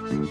Почитувани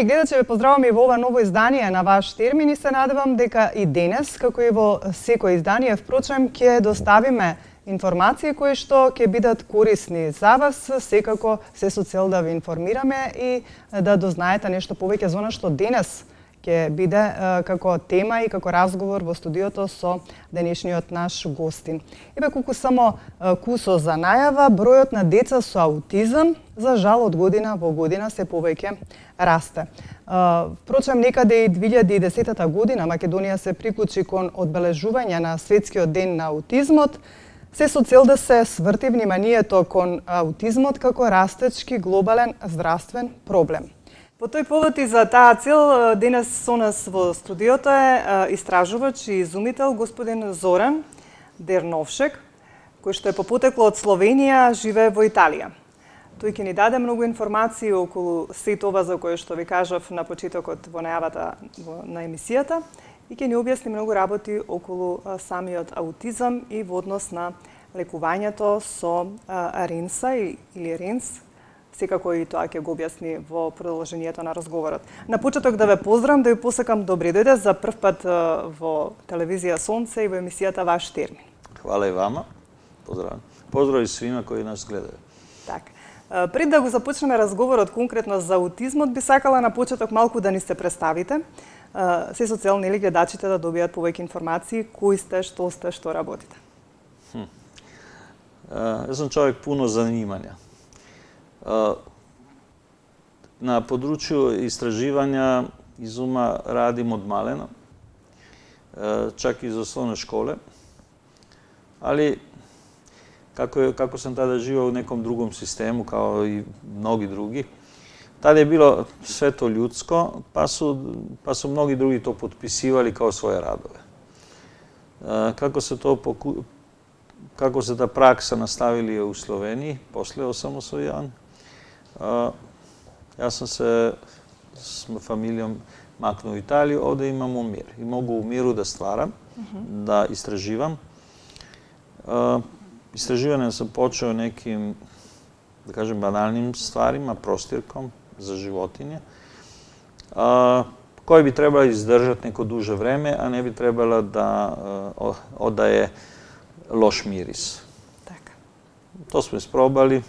гледачи, ве поздравувам и во ова ново издание на Ваш термин и се надевам дека и денес, како и во секој издание, впрочем, ќе доставиме информации кои што ќе бидат корисни за вас, секако се со цел да ве информираме и да дознаете нешто повеќе за она што денес ќе биде како тема и како разговор во студиото со денешниот наш гостин. Еве колку само кусо за најава, бројот на деца со аутизам за жал од година во година се повеќе расте. Впрочем, некаде и 2010 година Македонија се приклучи кон одбележување на Светскиот ден на аутизмот, се со цел да се сврти вниманието кон аутизмот како растечки глобален здравствен проблем. По тој повод и за таа цел денес со нас во студиото е истражувач и изумител господин Зоран Дерновшек, кој што е по потекло од Словенија, живее во Италија. Тој ќе ни даде многу информации околу сето ова за кое што ви кажав на почетокот во најавата на емисијата и ќе ни објасни многу работи околу самиот аутизам и во однос на лекувањето со ренса или ренс. Секако и тоа ќе го објасни во продолжението на разговорот. На почеток да ве поздравам, да ви посакам добри дојде за прв пат во телевизија Сонце и во емисијата Ваш термин. Хвала и вама. Поздравам. Поздрави свима кои нас гледаат. Така. Пред да го започнеме разговорот конкретно за аутизмот, би сакала на почеток малку да ни се представите. Се со цел нели гледачите да добијат повеќе информации, кои сте, што работите. Јас сум човек пуно занимања. На подручју истраживања изума радим од малено, чак и за основна школе, али како сам тада живеал во неком другом систему, као и многи други, таде е било свето људско, па су многи други то потписивали као своје радове. Како се та пракса наставили у Словенiji после осамосвојување, јас сам се с фамилијом макнуo у Италија, овде имам мир. И могу у миру да стварам, да истраживам. Истраживање сам почео неким, да кажем, баналним стварима, простирком за животиње, кој би требало издржат неко дуже време, а не би требало да одае лош мирис. Така. То сме испробали.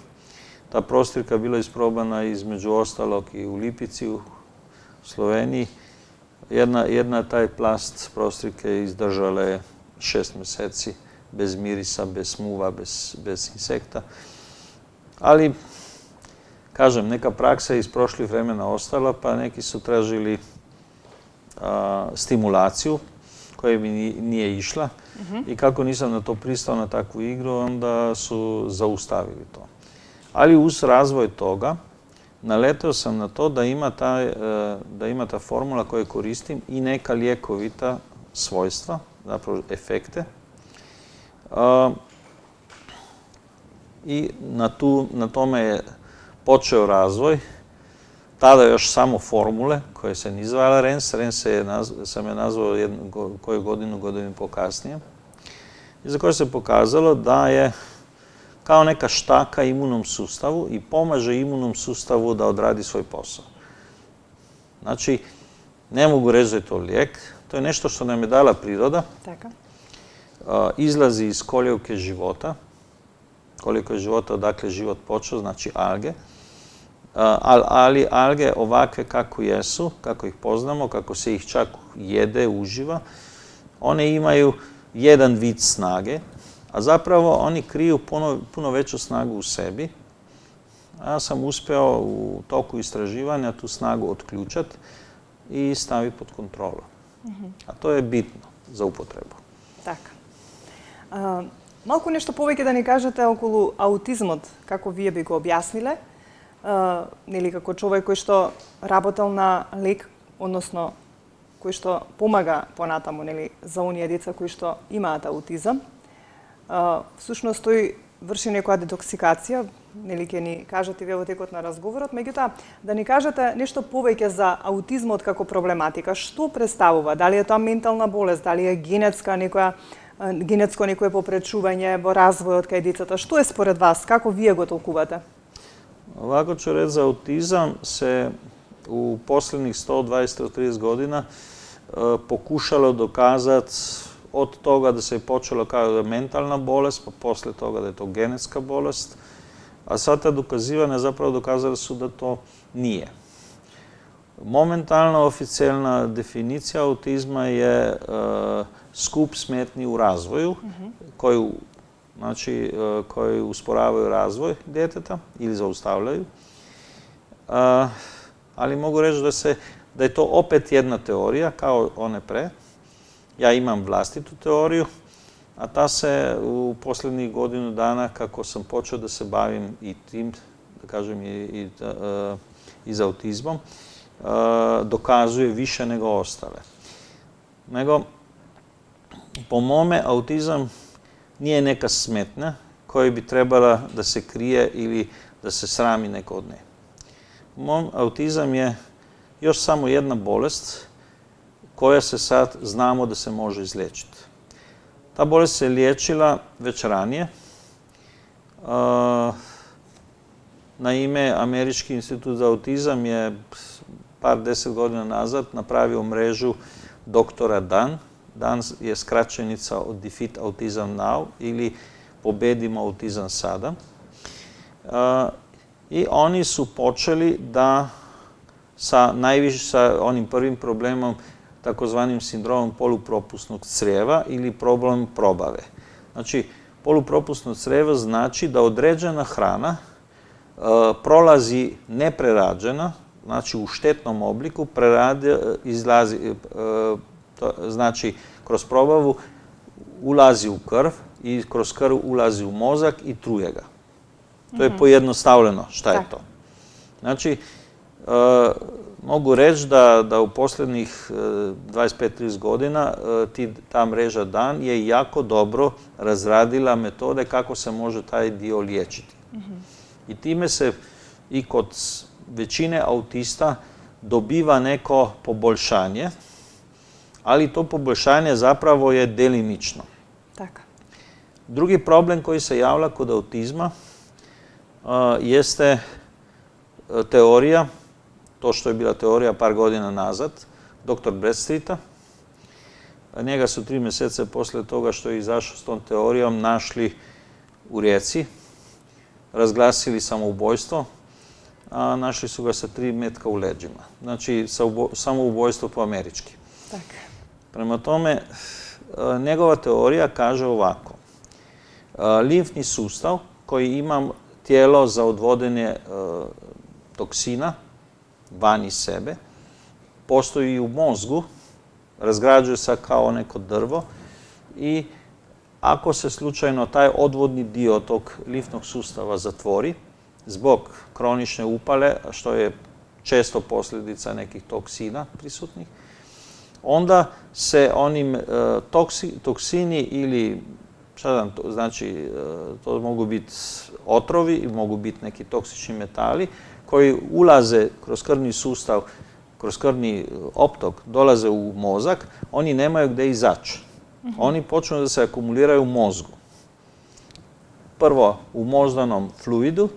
Та простирка била испробана измеѓу осталог и у Липици, у Словенiji. Една тај пласт простирке издржале 6 месеци без мириса, без мува, без инсекта. Али, кажем, нека пракса из прошли времена остала, па неки су тражили стимулацију, која ми nije ишла. И како нисам на то пристал на такву игру, онда су зауставили то. Али уз развој тога, налетeo сам на то да има та формула која користим и нека љековита својства, заправо ефекте. И на томе е почео развој. Тада још само формуле кои се не изваја ренс. Ренс сам е назвал кој годину покасније. И за кој се показало да е као нека штака имуном суставу и помаже имуном суставу да одради свој посao. Значи, не могу речи тоа lijek, тоа е нешто што нам е дала природа. Така. Излази из колјевке живота. Колико е живота, одакле живот почeo, значи алге. Али алге овакве како јесу, како их познамо, како се их чак једе, ужива, one имају jedan vid snage, a zapravo oni kriju puno veću snagu u sebi. A ja sam uspeo u toku istraživanja tu snagu otključati i staviti pod kontrolu. A to je bitno za upotrebu. Така. Малку нешто повеќе да ни кажете околу аутизмот, како вие би го објасниле, нели како човек кој што работел на лек, односно кој што помага понатаму, нели, за оние деца кои што имаат аутизам. Всушност тој врши некоја детоксикација, нели ќе ни кажете вие во текот на разговорот, меѓутоа да ни кажете нешто повеќе за аутизмот како проблематика. Што представува? Дали е тоа ментална болест, дали е генетско некое попречување во развојот кај децата? Што е според вас? Како вие го толкувате? Ovako ću reći, za autizam se u posljednjih 120-30 godina pokušalo dokazati od toga da se je počelo kao da je mentalna bolest, pa poslije toga da je to genetska bolest, a sad ta dokazivanja zapravo dokazali su da to nije. Momentalna oficijalna definicija autizma je skup smetnji u razvoju koji usporavaju razvoj djeteta ili zaustavljaju. Ali mogu reći da je to opet jedna teorija, kao one pre. Ja imam vlastitu teoriju, a ta se u posljednjih godinu dana, kako sam počeo da se bavim i tim, da kažem, i za autizmom, dokazuje više nego ostale. Nego, po mome, autizam nije neka smetnja koja bi trebala da se krije ili da se srami neko od nje. Autizam je još samo jedna bolest koja se sad znamo da se može izliječiti. Ta bolest se liječila već ranije. Naime, Američki institut za autizam je par 10 godina nazad napravio mrežu doktora Dan. Dan je skraćenica od Defeat Autism Now ili Pobedimo autizam sada. I oni su počeli da sa onim prvim problemom, takozvanim sindromom polupropusnog crijeva ili problem probave. Znači, polupropusno crijevo znači da određena hrana prolazi neprerađena, znači u štetnom obliku, izlazi, znači kroz probavu ulazi u krv i kroz krv ulazi u mozak i truje ga. To je pojednostavljeno šta je to. Znači, mogu reći da u posljednjih 25-30 godina ta mreža Dan je jako dobro razradila metode kako se može taj dio liječiti. I time se i kod većine autista dobiva neko poboljšanje, ali to poboljšanje zapravo je delimično. Drugi problem koji se javlja kod autizma jeste teorija, to što je bila teorija par godina nazad, dr. Bradstreeta. Njega su 3 mjeseca poslije toga što je izašao s tom teorijom našli u Rijeci, razglasili samoubojstvo, a našli su ga sa 3 metka u leđima. Znači, samoubojstvo po američki. Prema tome, njegova teorija kaže ovako. Limfni sustav koji ima tijelo za odvodenje toksina van iz sebe, postoji i u mozgu, razgrađuje se kao neko drvo i ako se slučajno taj odvodni dio tog limfnog sustava zatvori zbog kronične upale, što je često posljedica nekih toksina prisutnih, onda se onim toksini ili, znači, to mogu biti otrovi i mogu biti neki toksični metali koji ulaze kroz krvni sustav, kroz krvni optok, dolaze u mozak, oni nemaju gdje izaći. Oni počnu da se akumuliraju u mozgu. Prvo u moždanom fluidu,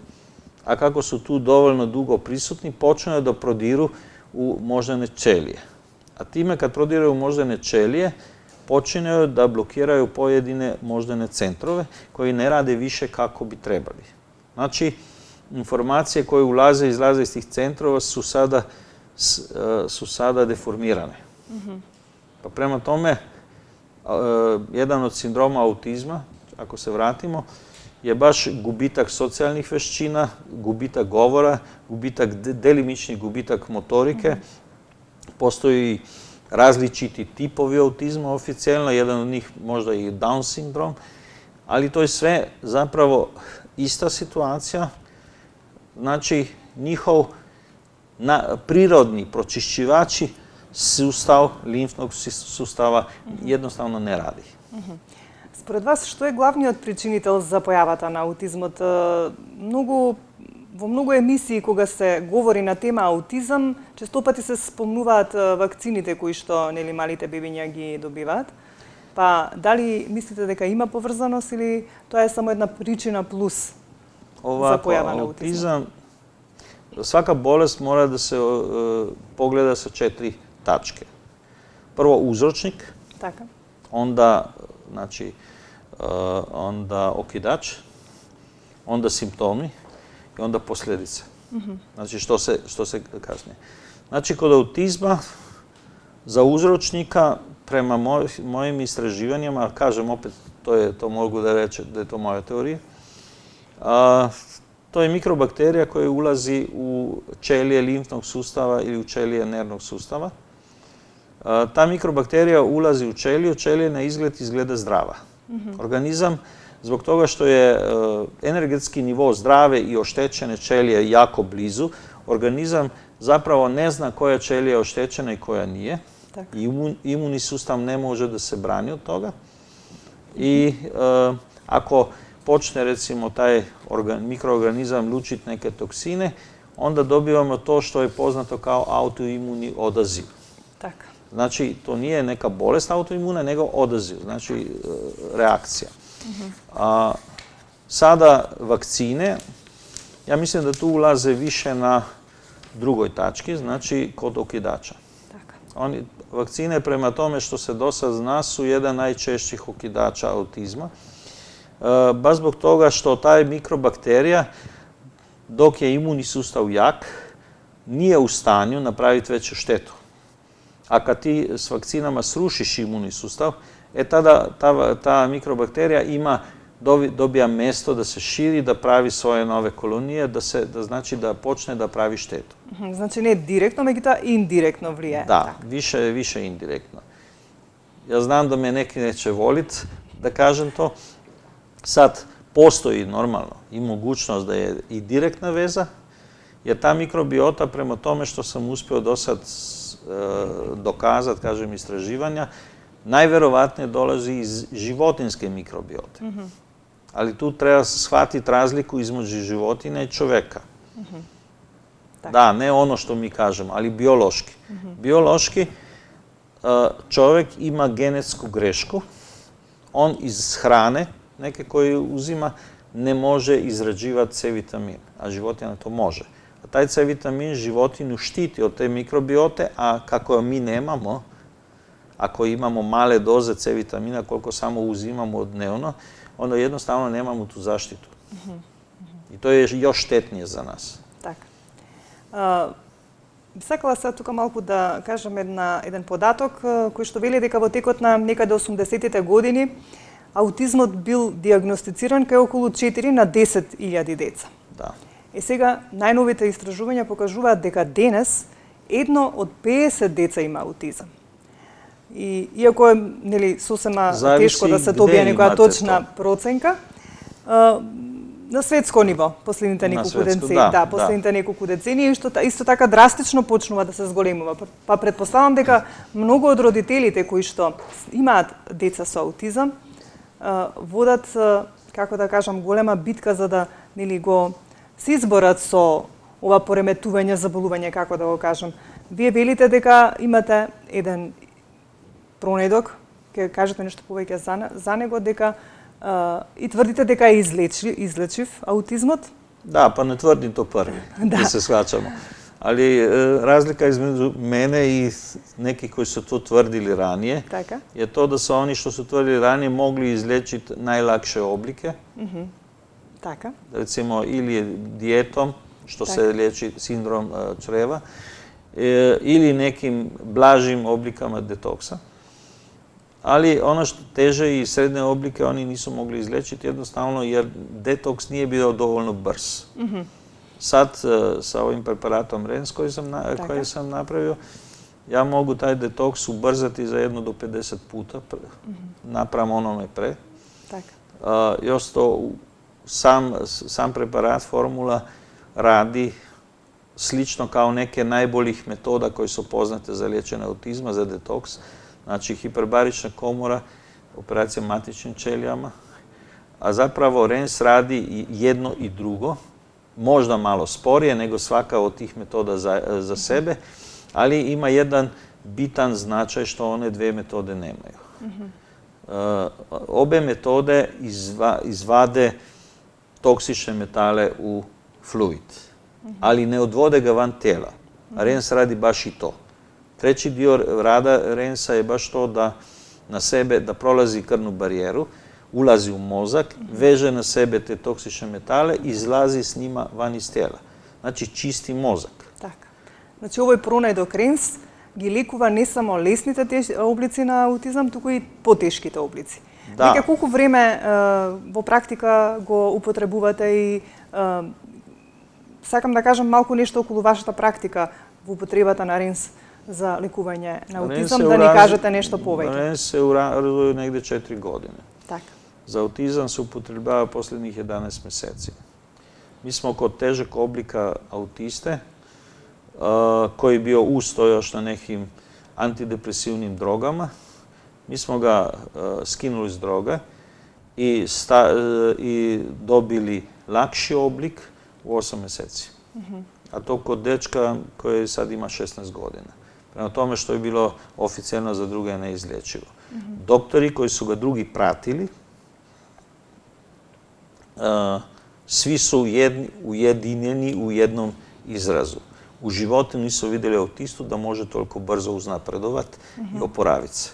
a kako su tu dovoljno dugo prisutni, počnu da prodiru u moždane ćelije. A time kad prodiraju u moždane ćelije, počinju da blokiraju pojedine moždane centrove koji ne rade više kako bi trebali. Znači, informacije koje ulaze i izlaze iz tih centrova su sada deformirane. Pa prema tome, jedan od sindroma autizma, ako se vratimo, je baš gubitak socijalnih vešćina, gubitak govora, delimični gubitak motorike. Postoji različiti tipovi autizma oficijalno, jedan od njih možda i Down sindrom, ali to je sve zapravo ista situacija. Znači, njihov prirodni pročišćivači sustav limfnog sustava jednostavno ne radi. Според вас, што е главниот причинител за појавата на аутизмот? Во многу емисии кога се говори на тема аутизам, честопати се спомнуваат вакцините кои што малите бебиња ги добиваат. Па дали мислите дека има поврзаност или тоа е само една причина плюс за појава на аутизам? Свака болест мора да се погледа со 4 тачки. Прво узрочник, така. Onda okidač, onda simptomi i onda posljedice. Znači, što se kasnije. Znači, kod autizma, za uzročnika, prema mojim istraživanjima, kažem opet, to mogu da reći da je to moja teorija, to je mikrobakterija koja ulazi u ćelije limfnog sustava ili u ćelije nervnog sustava. Ta mikrobakterija ulazi u ćeliju, ćelija na izgled izgleda zdrava. Organizam, zbog toga što je energetski nivo zdrave i oštećene ćelije jako blizu, organizam zapravo ne zna koja ćelija je oštećena i koja nije. I imunni sustav ne može da se brani od toga. I ako počne, recimo, taj mikroorganizam lučiti neke toksine, onda dobivamo to što je poznato kao autoimuni odaziv. Znači, to nije neka bolest autoimuna, nego odaziv, znači reakcija. Sada vakcine, ja mislim da tu ulaze više na drugoj tački, znači kod okidača. Vakcine, prema tome što se do sad zna, su jedan najčešćih okidača autizma. Baš zbog toga što taj mikrobakterija, dok je imunni sustav jak, nije u stanju napraviti veću štetu. A kad ti s vakcinama srušiš imunni sustav, tada ta mikrobakterija dobija mjesto da se širi, da pravi svoje nove kolonije, znači da počne da pravi štetu. Znači ne direktno, međutim indirektno влияе. Da, više indirektno. Ja znam da me neki neće voliti da kažem to. Sad, postoji normalno i mogućnost da je i direktna veza, jer ta mikrobiota, prema tome što sam uspio do sad dokazati, kažem, istraživanja, najverovatnije dolazi iz životinske mikrobiote. Ali tu treba shvatiti razliku između životinja i čoveka. Da, ne ono što mi kažemo, ali biološki. Biološki čovjek ima genetsku grešku, on iz hrane, neke koje uzima, ne može izrađivati C vitamin, a životinja to može. A taj C vitamin životinju štiti od te mikrobiote, a kako mi nemamo, ako imamo male doze C vitamina, koliko samo uzimamo dnevno, onda jednostavno nemamo tu zaštitu. I to je još štetnije za nas. Така. Сакала се тука малку да кажам еден податок кој што вели дека во текот на некаде 80-тите години аутизмот бил диагностициран кај околу 4 на 10.000 деца. Да. Сега најновите истражувања покажуваат дека денес едно од 50 деца има аутизам. И иако е сосема тешко да се добие некоја точна проценка, на светско ниво последните неколку децени, последните неколку децени исто така драстично почнува да се зголемува. Па претпоставам дека многу од родителите кои што имаат деца со аутизам водат, како да кажам, голема битка за да го се изборат со ова пореметување, заболување, како да го кажам. Вие велите дека имате еден пронедок, ќе кажете нешто повеќе за него, дека и тврдите дека е излечив аутизмот? Да, па не тврдим то први, да се сваќамо. Али разлика измеѓу мене и неки кои се то тврдили ранije je to da su oni što su tvrdili ranije mogli izlečiti najlakše oblike. Recimo ili dijetom, što se liječi sindrom čreva, ili nekim blažim oblikama detoksa. Ali ono što teže i srednje oblike oni nisu mogli izlečiti jednostavno jer detoks nije bio dovoljno brz. Sad sa ovim preparatom RENS koji sam napravio, ja mogu taj detoks ubrzati za 1 do 50 puta napram onome pre. Još to sam preparat formula radi slično kao neke najboljih metoda koje su poznate za liječenje autizma, za detoks. Znači, hiperbarična komora operacija matičnim ćelijama, a zapravo RENS radi i jedno i drugo, možda malo sporije nego svaka od tih metoda za sebe, ali ima jedan bitan značaj što one dve metode nemaju. Obe metode izvade toksične metale u fluid, ali ne odvode ga van tijela. A RENS radi baš i to. Treći dio rada RENS-a je baš to da na sebe, da prolazi krvnu barijeru, ulazi u mozak, veže na sebe te toksične metale i izlazi s njima van iz tijela. Znači, čisti mozak. Така. Значи, овој пронајдок RENS ги лекува не само лесните облици на аутизам, туку и потешките облици. Да. Веќе колку време во практика го употребувате и сакам да кажам малку нешто околу вашата практика во употребата на RENS за лекување на аутизам, да ни кажете нешто повеќе. RENS се уразува негде 4 години. Така. За аутизам се употребава последних 11 месеци. Mi smo kod težeg oblika autiste, koji je bio uz to još na nekim antidepresivnim drogama, mi smo ga skinuli s droge i dobili lakši oblik u 8 meseci. A to kod dečka koji sad ima 16 godina. Prema tome što je bilo oficijalno za druge neizlječivo. Doktori koji su ga drugi pratili, svi su ujedinjeni u jednom izrazu. U životu nisu vidjeli autistu da može toliko brzo uznapredovati i oporaviti se.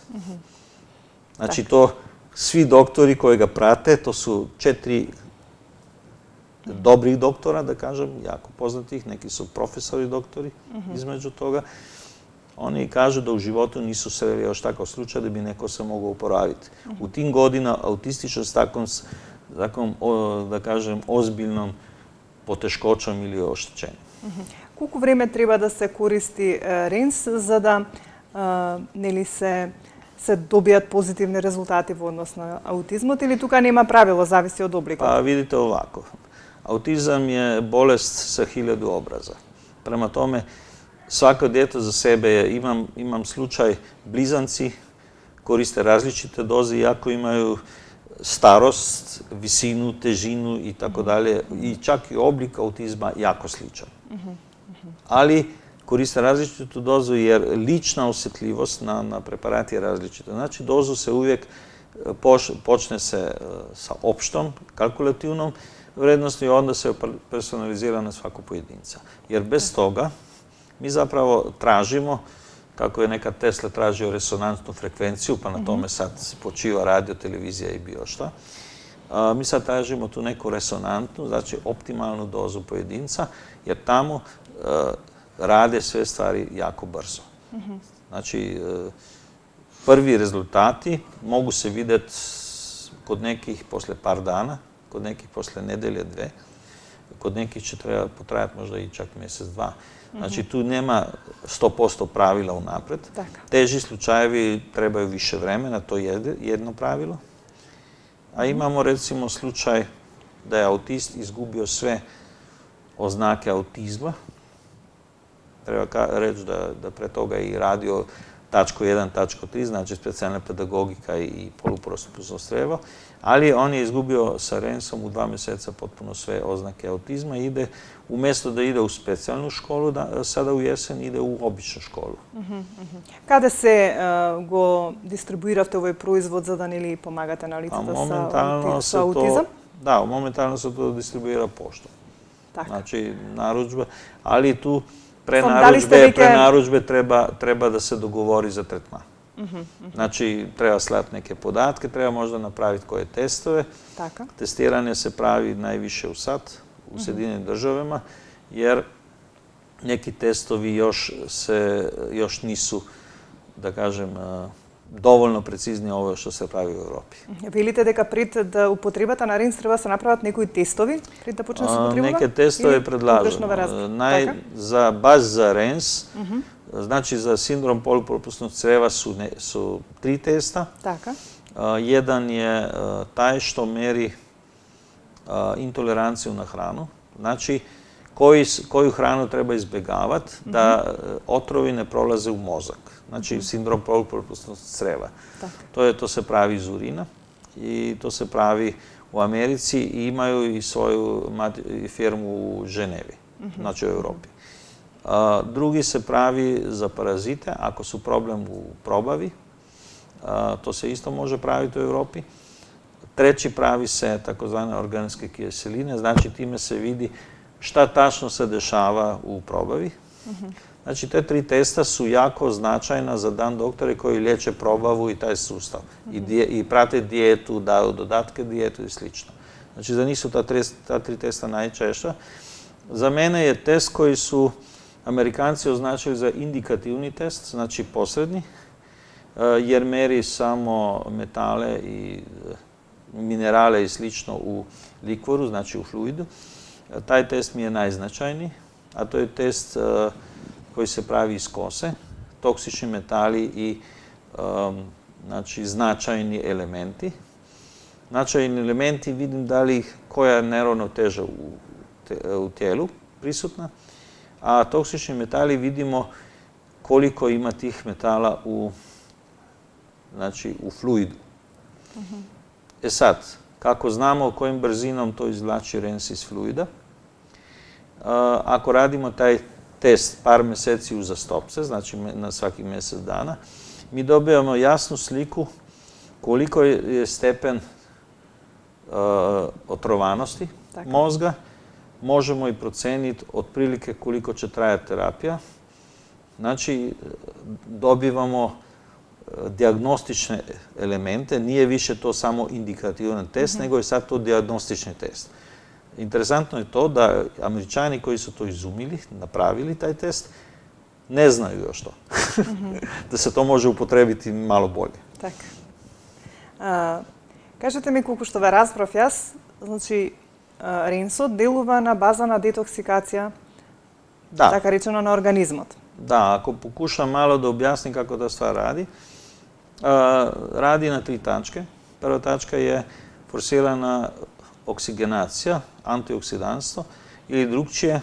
Znači, to svi doktori koji ga prate, to su 4 dobrih doktora, da kažem, jako poznatih, neki su profesori doktori između toga. Oni kažu da u životu nisu sreli još takav slučaj da bi neko se mogao oporaviti. U tim godina autističan s takvom, da kažem, ozbiljnom poteškoćom ili oštećenjem. Колку време треба да се користи RENS за да се добијат позитивни резултати во однос на аутизмот или тука нема правило, зависи од обликот? Pa vidite ovako, autizam je bolest sa 1000 obraza. Prema tome, svako dijete za sebe imam slučaj blizanci koriste različite doze iako imaju starost, visinu, težinu i tako dalje i čak i oblik autizma jako sličan. Ali koriste različitu dozu jer lična osjetljivost na preparat je različita. Znači, dozu se uvijek počne se sa opštom, kalkulativnom vrednosti i onda se personalizira na svakog pojedinca. Jer bez toga mi zapravo tražimo, kako je nekad Tesla tražio resonansnu frekvenciju, pa na tome sad počiva radio, televizija i bilo šta, mi sad tražimo tu neku resonantnu, znači optimalnu dozu pojedinca, jer tamo rade sve stvari jako brzo. Znači, prvi rezultati mogu se vidjeti kod nekih posle par dana, kod nekih posle nedelje, dve, kod nekih će treba potrajati možda i čak mjesec, dva. Znači, tu nema 100% pravila unapred. Teži slučajevi trebaju više vremena, to je jedno pravilo. A imamo recimo slučaj da je autist izgubio sve oznake autizma. Treba reći da pre toga je i radio tačko 1, tačko 3, znači specijalna pedagogika i poluprostupno strevo, ali on je izgubio sa RENS-om u 2 mjeseca potpuno sve oznake autizma i ide, umjesto da ide u specijalnu školu, sada u jesen ide u običnu školu. Каде се го дистрибуиравте овој производ за да нели помагате на лицата со аутизам? Да, моментално се тоа дистрибуира поштом. Значи, наруджба, али ту пренарудžbe treba da se dogovori za tretman. Znači, treba slati neke podatke, treba možda napraviti koje testove. Testiranje se pravi najviše u SAD, u Sjedinjenim državama, jer neki testovi još nisu, da kažem, доволно прецизни ово што се прави во Европи. Велите дека пред да употребата на RENS треба да се направат некои тестови пред да почне да се употребува? Неке тестови предлагаме. Баш за RENS, значи за синдром полупропусног црева су 3 теста. Еден е тај што мери интолеранција на храну. Значи, koju hranu treba izbjegavati da otrovi ne prolaze u mozak. Znači, sindrom polipropusnosti creva. To se pravi iz urina i to se pravi u Americi i imaju i svoju firmu u Ženevi, znači u Europi. Drugi se pravi za parazite, ako su problem u probavi, to se isto može praviti u Europi. Treći pravi se takozvane organske kiseline, znači time se vidi šta tačno se dešava u probavi. Znači, te 3 testa su jako značajna za dan doktore koji liječe probavu i taj sustav. I prate dijetu, daju dodatke dijetu i slično. Znači, za njih su ta 3 testa najčešća. Za mene je test koji su Amerikanci označili za indikativni test, znači posredni, jer meri samo metale i minerale i slično u likvoru, znači u fluidu. Taj test mi je najznačajniji, a to je test koji se pravi iz kose, toksični metali i znači, značajni elementi. Značajni elementi vidim da li koja je neravnoteža u tijelu prisutna, a toksični metali vidimo koliko ima tih metala u fluidu. Sad, kako znamo kojim brzinom to izvlači RENS iz fluida, ako radimo taj test par mjeseci uzastopce, znači na svaki mjesec dana, mi dobijamo jasnu sliku koliko je stepen otrovanosti mozga, možemo i proceniti otprilike koliko će trajati terapija. Znači, dobivamo dijagnostične elemente, nije više to samo indikativan test, nego je sad to dijagnostični test. Interesantno je to da Američani koji su to izumili, napravili taj test, ne znaju još to. Da se to može upotrebiti malo bolje. Така. Кажете ми колку што ве разбрав јас, значи ренсот делува на база на детоксикација, така речено на организмот. Да, ако покушам мало да објасним како да ствар ради, ради на 3 тачке. Прва тачка е форсирана оксигенација, антиоксиданство, или другчие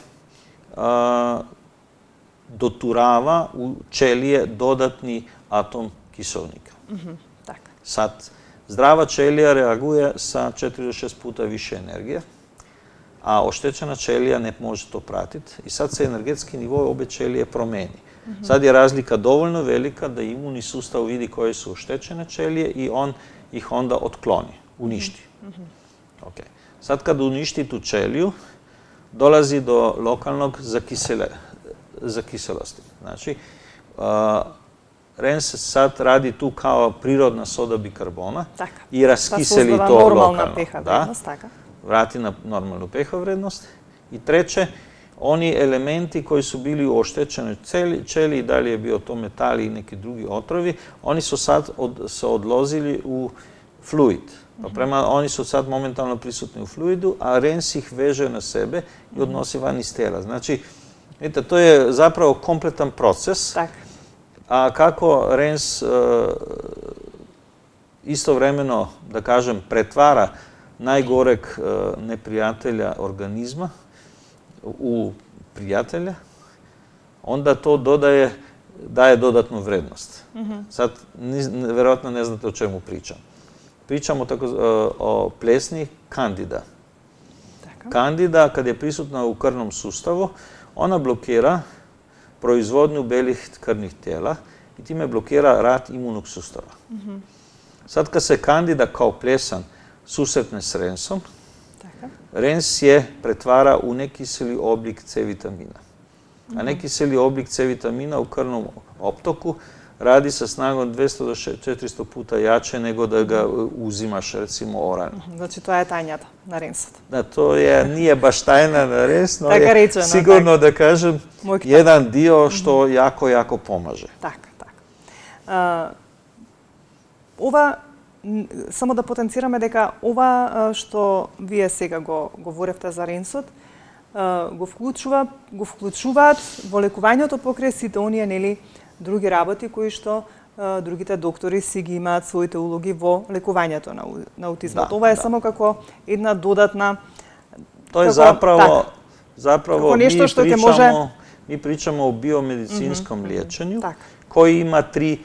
дотурава у челије додатни атом киселника. Сад, здрава челија реагуе са 4 до 6 пута више енергија, а оштечена челија не може то пратити и сад се енергетски ниво обе челије промени. Сад е разлика доволно велика да имуни сустав види кои су оштечене челије и он их онда отклони, уништи. Сад када уништи ту челију, долази до локалног закиселости. Значи, RENS sad radi tu kao prirodna soda bikarbona i raskiseli to lokalno. Vrati na normalnu pH vrednost. I treće, oni elementi koji su bili u oštećenoj ćeliji, da li je bio to metal i neki drugi otrovi, oni su sad se odlozili u fluid. Oni su sad momentalno prisutni u fluidu, a RENS ih veže na sebe i odnosi van iz tela. Znači, vidite, to je zapravo kompletan proces. A kako RENS istovremeno, da kažem, pretvara najgoreg neprijatelja organizma u prijatelja, onda to daje dodatnu vrednost. Sad, verovatno ne znate o čemu pričam. Pričamo o plesni Candida. Candida, kad je prisutna u krvnom sustavu, ona blokira proizvodnju belih krvnih tijela i time blokira rad imunog sustava. Sad kad se Candida kao plesan susretne s RENS-om, RENS je pretvara u nekiseli oblik C vitamina. A nekiseli oblik C vitamina u krvnom optoku radi sa snagom 200 do 400 puta jače nego da ga uzimaš, recimo, oralno. Znači, to je tajnjata na RENS-ot. Da, to nije baš tajna na RENS, no je sigurno, da kažem, jedan dio što jako, jako pomaže. Така. Ова, само да потенцираме дека ова што вие сега го говоревте за RENS-от, го вклучуваат во лекувањето покрај сите оние, нели, други работи кои што другите доктори си ги имаат своите улоги во лекувањето на аутизмот. Ова е само како една додатна... Тоа е заправо zapravo mi pričamo o biomedicinskom liječenju koji ima 3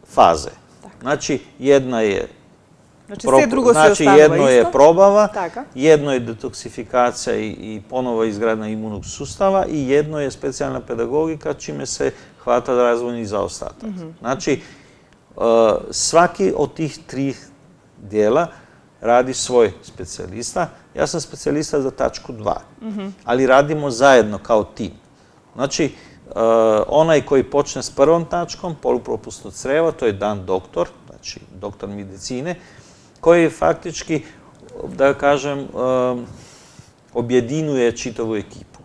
faze. Znači, jedno je probava, jedno je detoksifikacija i ponovo izgradnja imunog sustava i jedno je specijalna pedagogika čime se hvata razvojni zaostatak. Znači, svaki od tih 3 dijela radi svoj specijalista. Ja sam specijalista za tačku 2, ali radimo zajedno kao tim. Znači, onaj koji počne s prvom tačkom, polupropusno crevo, to je dan doktor, znači doktor medicine, koji faktički, da kažem, objedinuje čitavu ekipu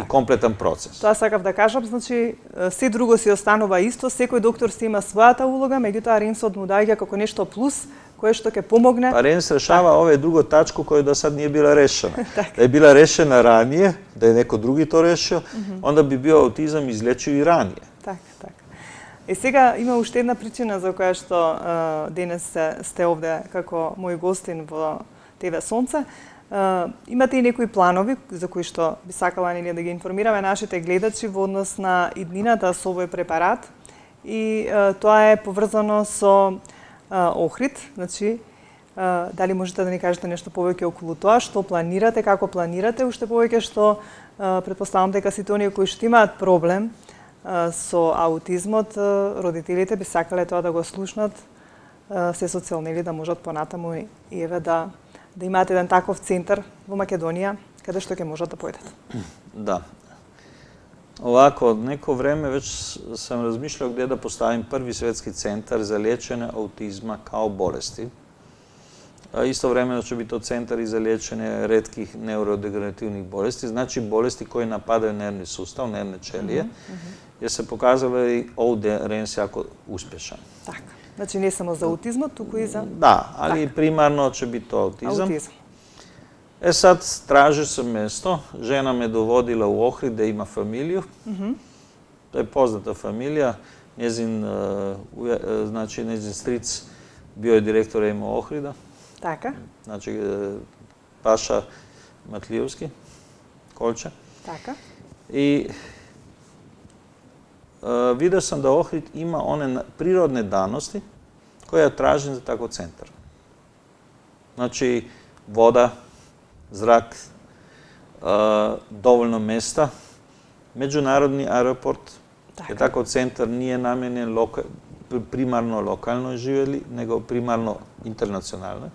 i kompletan proces. Тоа сакав да кажам, значи, се друго си останува исто, секој доктор си има својата улога, меѓутоа ренсот му даѓа како нешто плюс, кое што ќе помогне. Па ренс решава ове друго тачку која до сад не била решена. Да е била решена ранije, да е неко други то решил, онда би био аутизам излечио и ранije. Така. И сега има уште една причина за која што денес сте овде како мој гостин во ТВ Сонце. Имате и некои планови за кои што би сакала ние да ги информираме нашите гледачи во однос на иднината со овој препарат. И тоа е поврзано со Охрид, значи, дали можете да ни кажете нешто повеќе околу тоа, што планирате, како планирате, уште повеќе што претпоставам дека сите оние кои што имаат проблем со аутизмот, родителите би сакале тоа да го слушнат, се со цел нели да можат понатаму и еве да имаат еден таков центар во Македонија, каде што ќе можат да појдат. Да. Овако, од неко време веќе сам размишљал где да поставим први светски центар за лечење аутизма као болести. Истовремено ќе би тоа центар и за лечење ретких неуродегенеративних болести, значи болести кои нападају нервни сустав, нервне челија, ја се показала и овде ренс јако успешен. Така. Значи не само за аутизмот, туку и за... Да, али примарно ќе би тоа аутизам. Сад тражи се место, жена ме доводила у Охрид да има фамилију. Тоа е позната фамилија. Незин стриц био е директор ЕМО Охрида. Така. Значи Паша Матлиевски, Колче. Така. И видел сам да Охрид има оне природне danosti кои ја тражим за таков центар. Значи вода, зрак, доволно места, меѓународни аеропорт, е таков центар не е наменен примарно локално живели, него примарно интернационално.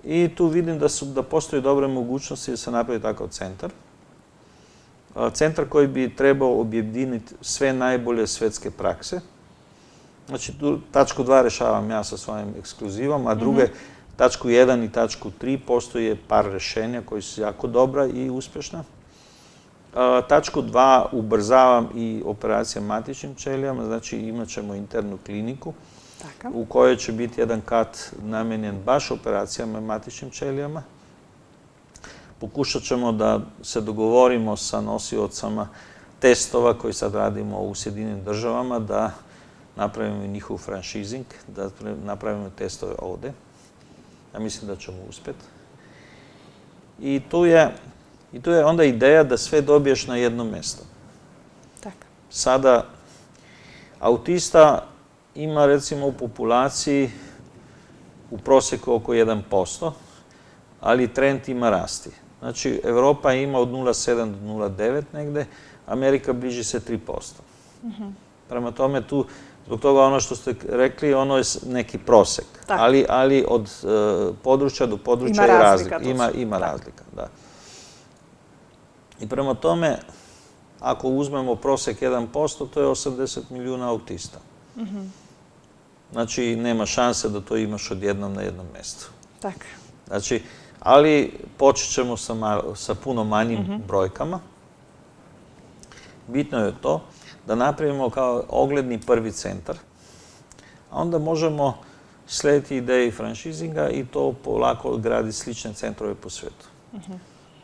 И ту видим да постои добра могуćности да се направи таков центар. Центар кој би требал објединити све најболje светске праксе. Значи, тачку 2 решавам ја со својим ексклузивом, а друге, тачку 1 и тачку 3 постои пар решенја кои се јако добра и успешна. Тачку 2 убрзавам и операција матичним челијама, значи имачемо интерну клинику, у којој ќе бити еден кат наменен баш операцијама матичним челијама. Покушат ćemo da se dogovorimo sa nosiocama testova koji sad radimo u Sjedinjenim državama, da napravimo njihov franšizing, da napravimo testove ovde. Ja mislim da ćemo uspjeti. I tu je onda ideja da sve dobiješ na jedno mesto. Sada, autista ima recimo u populaciji u proseku oko 1%, ali trend ima rasti. Znači, Evropa ima od 0,7 do 0,9 negde, Amerika bliži se 3%. Prema tome, tu, zbog toga ono što ste rekli, ono je neki prosek. Ali od područja do područja je razlika. Ima razlika, da. I prema tome, ako uzmemo prosek 1%, to je 80 milijuna autista. Znači, nema šanse da to imaš odjednom na jednom mestu. Tako. Znači, ali počet ćemo sa puno manjim brojkama. Bitno je to da napravimo kao ogledni prvi centar, a onda možemo slediti ideje franšizinga i to polako gradi slične centrove po svetu.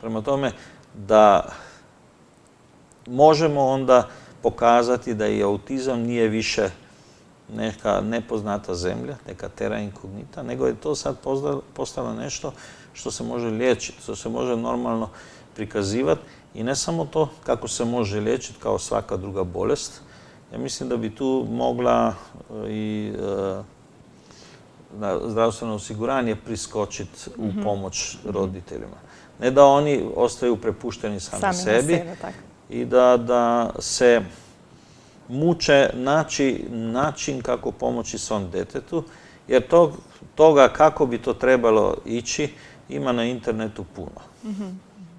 Prema tome, da možemo onda pokazati da i autizam nije više neka nepoznata zemlja, neka terra incognita, nego je to sad postalo nešto što se može liječiti, što se može normalno prikazivati i ne samo to kako se može liječiti kao svaka druga bolest. Ja mislim da bi tu mogla i zdravstveno osiguranje priskočiti u pomoć roditeljima. Ne da oni ostaju prepušteni sami sebi i da se muče naći način kako pomoći svom detetu, jer toga kako bi to trebalo ići ima na internetu puno.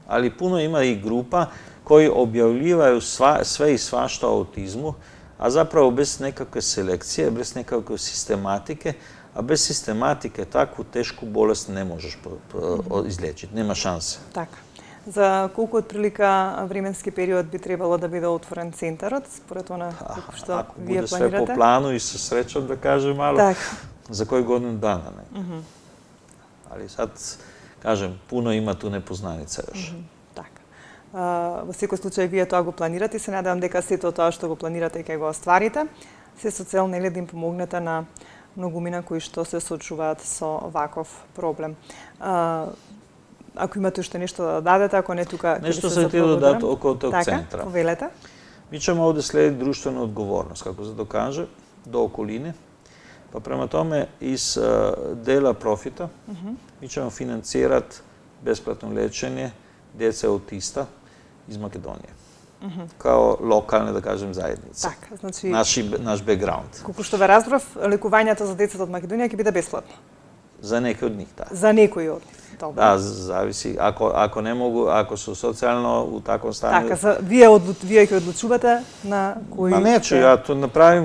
Ali puno ima i grupa koji objavljivaju sve i svašta o autizmu, a zapravo bez nekakve selekcije, bez nekakve sistematike, a bez sistematike takvu tešku bolest ne možeš izliječiti, nema šanse. Така. За колку отприлика временски период би требало да биде отворен центарот, според она како што вие планирате? Ако буде све по плану и со среќом, да кажем мало, за кој годину дана. Али сад, кажем, пуно има ту непознаница још. Така. Во секој случај вие тоа го планирате и се надевам дека сето тоа што го планирате ќе го остварите. Се со цел нели да им помогнете на многумина кои што се соочуваат со ваков проблем. Ако имате уште нешто да дадете, ако не тука... Нешто се ти да дадат околу тог центра. Така, повелете. Mi ćemo ovdje slijediti društvenu odgovornost, kako se to kaže, do okoline. Pa prema tome, iz dela profita mi ćemo financirati besplatno liječenje djece autista iz Makedonije. Kao lokalne, да кажем, заедница. Така, значи... Наш бекграунд. Колку што ве разбрав, лекувањето за децата од Македонија ќе биде бесплатно. За некои од нив, да. За некои од нив. Добро. Да, зависи. Ако не могу, ако су социјално у такvom станju... Така, вие ќе одлучувате на кои... Ма нечу, ја то направим,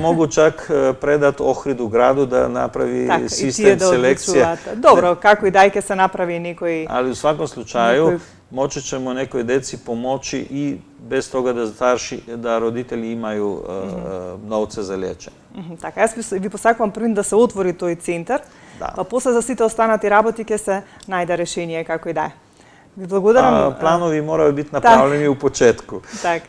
могу чак предат Охриду граду да направи систем селекција. Добро, како и дај ќе се направи некој... Али у сваком случају, moći ćemo nekoj deci pomoći i bez toga da roditelji imaju novce za liječenje. Така, јас ви посакувам првин да се отвори тој центар, па после за сите останати работи ќе се најде решение како и да е. Ви благодарам. Планови мораат бити направени у почетку. Така.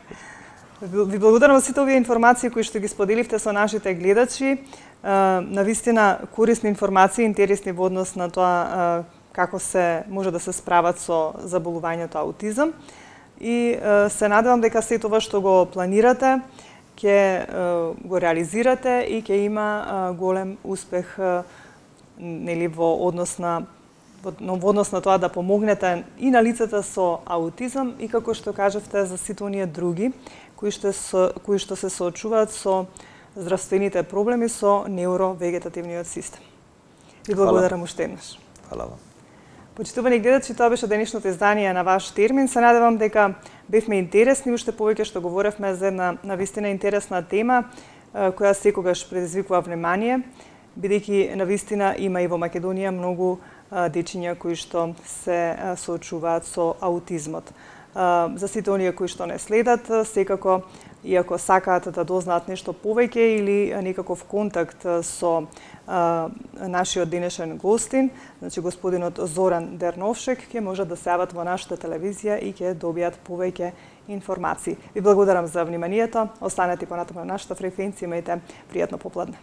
Ви благодарам за сите овие информации кои што ги споделивте со нашите гледачи. Навистина корисни информации, интересни во однос на тоа како се може да се справат со заболувањето аутизам. И се надевам дека се тоа што го планирате ќе го реализирате и ќе има голем успех нели во однос на тоа да помогнете и на лицата со аутизам и како што кажавте за сите оние други кои што се соочуваат со здравствените проблеми со невровегетативниот систем. Ви благодарам уште еднаш. Фала вам. Почитувани гледачи, тоа беше денешното издание на Ваш термин. Се надевам дека бевме интересни, уште повеќе што говоревме за една навистина интересна тема, која секогаш предизвикува внимание, бидејќи навистина има и во Македонија многу дечиња кои што се соочуваат со аутизмот. За сите оние кои што не следат, секако, и ако сакаат да дознаат нешто повеќе или некаков контакт со нашиот денешен гостин, значи господинот Зоран Дерновшек, ќе можат да се јават во нашата телевизија и ќе добијат повеќе информации. Ви благодарам за вниманието. Останете понатаму на нашата фреквенција, имајте пријатно попладне.